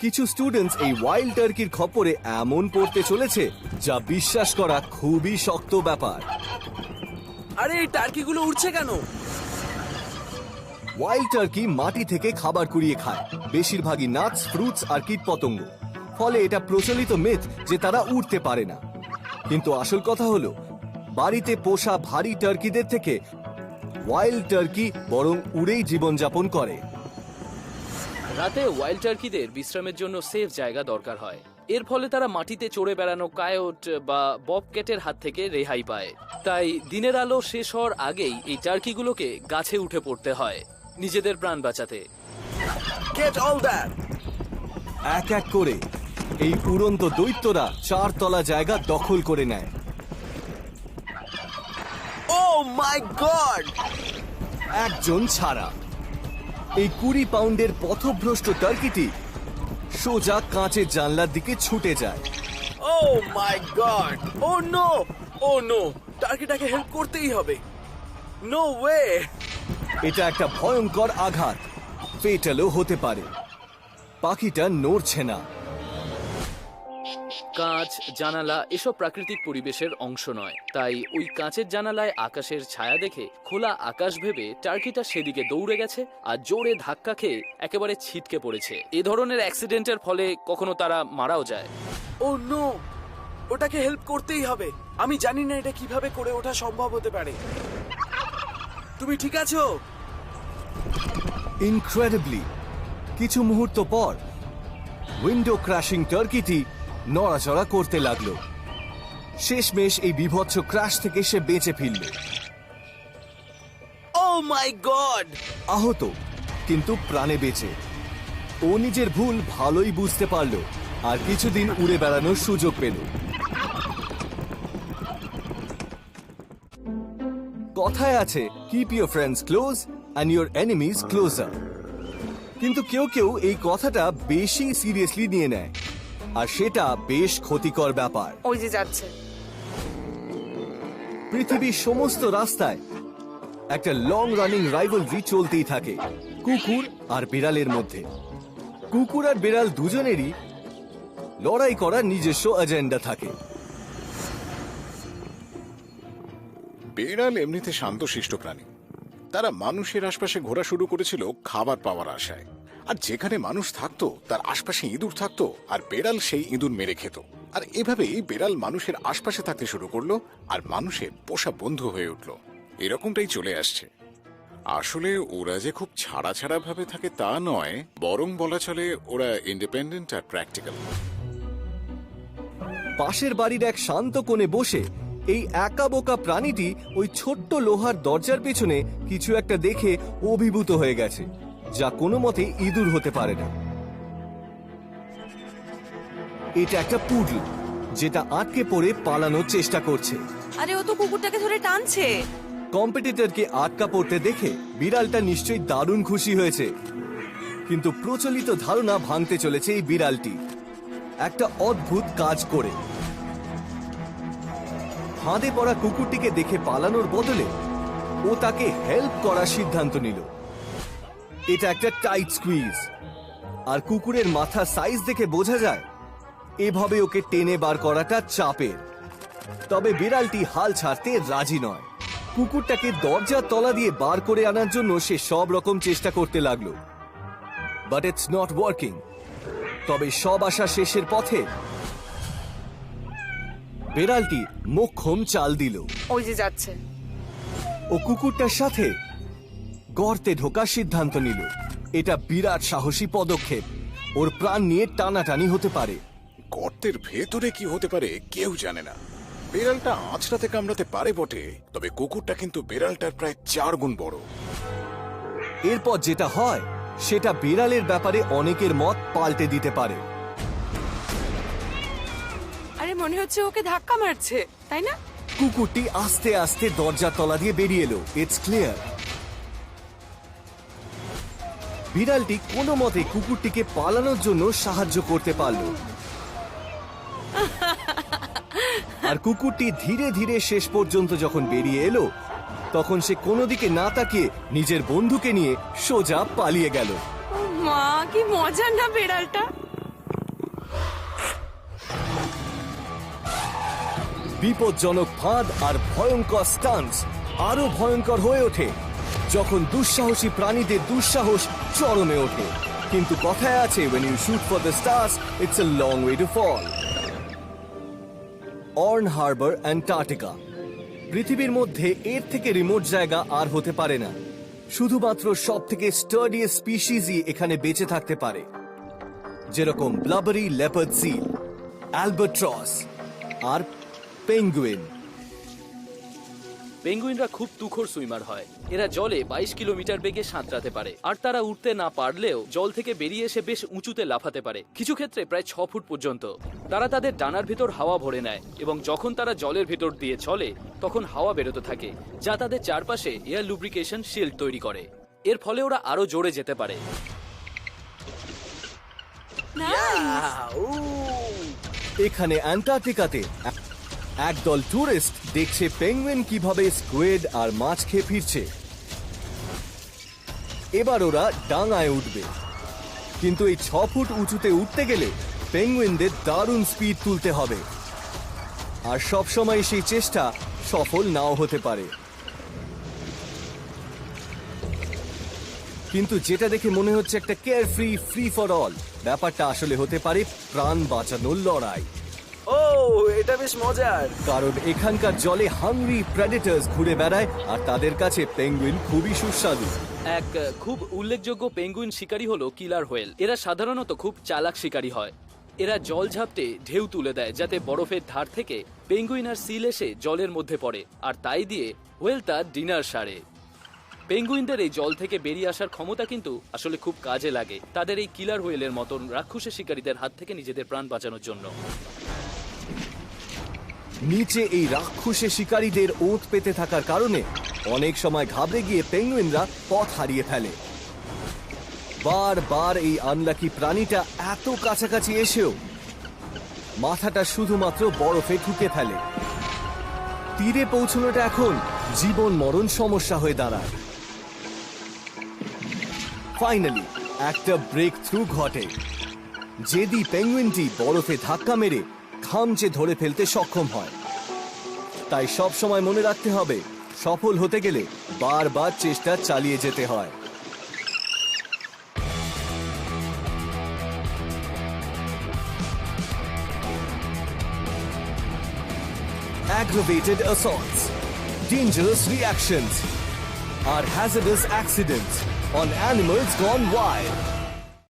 কিছু স্টুডেন্টস এই ওয়াইল্ড টার্কির খপ্পরে এমন পড়তে চলেছে যা বিশ্বাস করা খুবই শক্ত ব্যাপার। আরে এই টার্কিগুলো উড়ছে কেন? ওয়াইল্ড টার্কি মাটি থেকে খাবার কুড়িয়ে খায়, বেশিরভাগই নাটস, ফ্রুটস আর কীটপতঙ্গ। ফলে এটা প্রচলিত মিথ যে তারা উড়তে পারে না। কিন্তু আসল কথা হলো, বাড়িতে পোষা ভারী টার্কিদের থেকে ওয়াইল্ড টার্কি বরং উড়েই জীবনযাপন করে। রাতে ওয়াইল্ড টার্কিদের বিশ্রামের জন্য সেফ জায়গা দরকার হয়। এর ফলে তারা মাটিতে চড়ে বেড়ানো কায়োট বা ববক্যাটের হাত থেকে রেহাই পায়। তাই দিনের আলো শেষ হওয়ার আগেই এই টার্কিগুলোকে গাছে উঠে পড়তে হয় নিজেদের প্রাণ বাঁচাতে। Get all that! এক এক করে এই উড়ন্ত দৈত্যরা 4 তলা জায়গা দখল করে নেয়। Oh my god! একজন ছাড়া। এই 20 পাউন্ডের পথভ্রষ্ট টার্কিটি সোজা কাঁচের জানলার দিকে ছুটে যায়। Oh my god! Oh no! Oh no! টার্কিটাকে হেল্প করতেই হবে। No way! এটা একটা ভয়ঙ্কর আঘাত, ফেটালও হতে পারে। পাখিটা নড়ছে না। কাঁচ, জানালা এসব প্রাকৃতিক পরিবেশের অংশ নয়, তাই ওই কাঁচের জানালায় আকাশের ছায়া দেখে খোলা আকাশ ভেবে টার্কিটা সেদিকে দৌড়ে গেছে আর জোরে ধাক্কা খেয়ে একেবারে ছিটকে পড়েছে। এ ধরনের অ্যাক্সিডেন্টের ফলে কখনো তারা মারাও যায়। Oh no! ওটাকে হেল্প করতেই হবে। আমি জানি না এটা কিভাবে করে ওঠা সম্ভব হতে পারে। তুমি ঠিক আছো? ইনক্রেডিবলি কিছু মুহূর্ত পর উইন্ডো ক্র্যাশিং টার্কিটি নড়াচড়া করতে লাগলো। শেষমেশ এই বিভৎস ক্র্যাশ থেকে সে বেঁচে ফিরল। Oh my god! আহত কিন্তু প্রাণে বেঁচে। ও নিজের ভুল ভালোই বুঝতে পারল আর কিছুদিন উড়ে বেড়ানোর সুযোগ পেল। কথায় আছে, keep your friends close and your enemies closer. কিন্তু কেউ কেউ এই কথাটা বেশি সিরিয়াসলি নিয়ে নেয়, আর সেটা বেশ ক্ষতিকর ব্যাপার। ওই যে যাচ্ছে। পৃথিবীর সমস্ত রাস্তায় একটা লং রানিং রাইভালরি চলতেই থাকে কুকুর আর বিড়ালের মধ্যে। কুকুর আর বিড়াল দুজনেরই লড়াই করার নিজস্ব এজেন্ডা থাকে। বিড়াল এমনিতে শান্তশিষ্ট প্রাণী। তারা মানুষের আশপাশে ঘোরা শুরু করেছিল খাবার পাওয়ার আশায়, আর যেখানে মানুষ থাকতো তার আশপাশে ইঁদুর থাকতো, আর বেড়াল সেই ইঁদুর মেরে খেত। আর এভাবেই বেড়াল মানুষের আশপাশে থাকতে শুরু করলো, আর মানুষের পোষা বন্ধু হয়ে উঠল। এরকমটাই চলে আসছে। আসলে ওরা যে খুব ছাড়া ছাড়া ভাবে থাকে তা নয়, বরং বলা চলে ওরা ইন্ডিপেন্ডেন্ট আর প্র্যাকটিক্যাল। পাশের বাড়ির এক শান্ত কোণে বসে এই একা বোকা প্রাণীটি ওই ছোট্ট লোহার দরজার পেছনে কিছু একটা দেখে অভিভূত হয়ে গেছে, যা কোনো মতে ইঁদুর হতে পারে না। এটা একটা পুডল যেটা আটকে পড়ে পালানোর চেষ্টা করছে। আরে ও তো কুকুরটাকে ধরে টানছে। কম্পিটিটরকে আটকা পড়তে দেখে বিড়ালটা নিশ্চয়ই দারুণ খুশি হয়েছে, কিন্তু প্রচলিত ধারণা ভাঙতে চলেছে এই বিড়ালটি একটা অদ্ভুত কাজ করে। ফাঁদে পড়া কুকুরটিকে দেখে পালানোর বদলে ও তাকে হেল্প করার সিদ্ধান্ত নিল। এটা একটা টাইট স্কুইজ, আর কুকুরের মাথা সাইজ দেখে বোঝা যায় এভাবে ওকে টেনে বার করাটা চাপের। তবে বিড়ালটি হাল ছাড়তে রাজি নয়। কুকুরটাকে দরজার তলা দিয়ে বার করে আনার জন্য সে সব রকম চেষ্টা করতে লাগলো, বাট ইটস নট ওয়ার্কিং। তবে সব আশা শেষের পথে বিড়ালটি মোক্ষম চাল দিল। ওই যে যাচ্ছে। ও কুকুরটার সাথে গর্তে ঢোকার সিদ্ধান্ত নিল। এটা বিরাট সাহসী পদক্ষেপ, ওর প্রাণ নিয়ে টানাটানি হতে পারে। গর্তের ভেতরে কি হতে পারে কেউ জানে না। বেড়ালটা আঁচড়াতে কামড়াতে পারে বটে, তবে কুকুরটা কিন্তু বেড়ালটার প্রায় 4 গুণ বড়। এরপর যেটা হয় সেটা বিড়ালের ব্যাপারে অনেকের মত পাল্টে দিতে পারে। আরে মনে হচ্ছে ওকে ধাক্কা মারছে, তাই না? কুকুরটি আস্তে আস্তে দরজার তলা দিয়ে বেরিয়ে এলো। ইটস ক্লিয়ার বিড়ালটি কোনো মতে কুকুরটিকে পালানোর জন্য সাহায্য করতে পারল, আর কুকুরটি ধীরে ধীরে শেষ পর্যন্ত যখন বেরিয়ে এলো তখন সে কোনো দিকে না তাকিয়ে নিজের বন্ধুকে নিয়ে সোজা পালিয়ে গেল। ও মা, কি মজার না বিড়ালটা। বিপজ্জনক ফাঁদ আর ভয়ঙ্কর স্টান্টস আরো ভয়ঙ্কর হয়ে ওঠে যখন দুঃসাহসী প্রাণীদের দুঃসাহস চরমে ওঠে। কিন্তু কথায় আছে, when you shoot for the stars, it's a long way to fall. Worn Harbour, Antarctica. পৃথিবীর মধ্যে এর থেকে রিমোট জায়গা আর হতে পারে না। শুধুমাত্র সব থেকে স্টার্ডিয়েস্ট স্পিসিসই এখানে বেঁচে থাকতে পারে, যেরকম ব্লাবারি লেপার্ড সিল, অ্যালবাট্রস আর পেঙ্গুইন। পেঙ্গুইনরা খুব তুখোড় সুইমার হয়। এরা জলে 22 কিলোমিটার বেগে সাঁতরাতে পারে, আর তারা উঠতে না পারলেও জল থেকে বেরিয়ে এসে বেশ উঁচুতে লাফাতে পারে, কিছু ক্ষেত্রে প্রায় 6 ফুট পর্যন্ত। তারা তাদের ডানার ভিতর হাওয়া ভরে নেয়, এবং যখন তারা জলের ভিতর দিয়ে চলে তখন হাওয়া বেরোতে থাকে, যা তাদের চারপাশে এয়ার লুব্রিকেশন শিল্ড তৈরি করে। এর ফলে ওরা আরো জোরে যেতে পারে। এখানে অ্যান্টার্কটিকাতে একদল টুরিস্ট দেখছে পেঙ্গুইন কিভাবে স্কুয়েড আর মাছ খেয়ে ফিরছে। এবার ওরা ডাঙায় উঠবে, কিন্তু এই 6 ফুট উঁচুতে উঠতে গেলে পেঙ্গুইনদের দারুণ স্পিড তুলতে হবে, আর সবসময় সেই চেষ্টা সফল নাও হতে পারে। কিন্তু যেটা দেখে মনে হচ্ছে একটা কেয়ার ফ্রি ফর অল, ব্যাপারটা আসলে হতে পারে প্রাণ বাঁচানোর লড়াই। ও, এটা বেশ মজার। কারণ এখানকার জলে হাংরি প্রেডেটরস ঘুরে বেড়ায়, আর তাদের কাছে পেঙ্গুইন খুবই সুস্বাদু। এক খুব উল্লেখযোগ্য পেঙ্গুইন শিকারী হলো কিলার হোয়েল। এরা সাধারণত খুব চালাক শিকারী হয়। এরা জল ঝাপটে ঢেউ তুলে দেয় যাতে বরফের ধার থেকে পেঙ্গুইন আর সিল এসে জলের মধ্যে পড়ে, আর তাই দিয়ে হোয়েল তার ডিনার সারে। পেঙ্গুইনদের এই জল থেকে বেরিয়ে আসার ক্ষমতা কিন্তু আসলে খুব কাজে লাগে তাদের এই কিলার হোয়েলের মতন রাক্ষসী শিকারীদের হাত থেকে নিজেদের প্রাণ বাঁচানোর জন্য। নিচে এই রাক্ষসে শিকারীদের ওঁত পেতে থাকার কারণে অনেক সময় ঘাবড়ে গিয়ে পেঙ্গুইনরা পথ হারিয়ে ফেলে। বারবার এই আনলাকি প্রাণীটা এত কাছাকাছি এসেও মাথাটা শুধুমাত্র বরফে ঢুকে ফেলে। তীরে পৌঁছানোটা এখন জীবন মরণ সমস্যা হয়ে দাঁড়ায়। ফাইনালি একটা ব্রেক থ্রু ঘটে। জেদি পেঙ্গুইনটি বরফে ধাক্কা মেরে খামচে ধরে ফেলতে সক্ষম হয়। তাই সব সময় মনে রাখতে হবে, সফল হতে গেলে বারবার চেষ্টা চালিয়ে যেতে হয়। Aggravated assaults, dangerous reactions, or hazardous accidents on animals gone wild.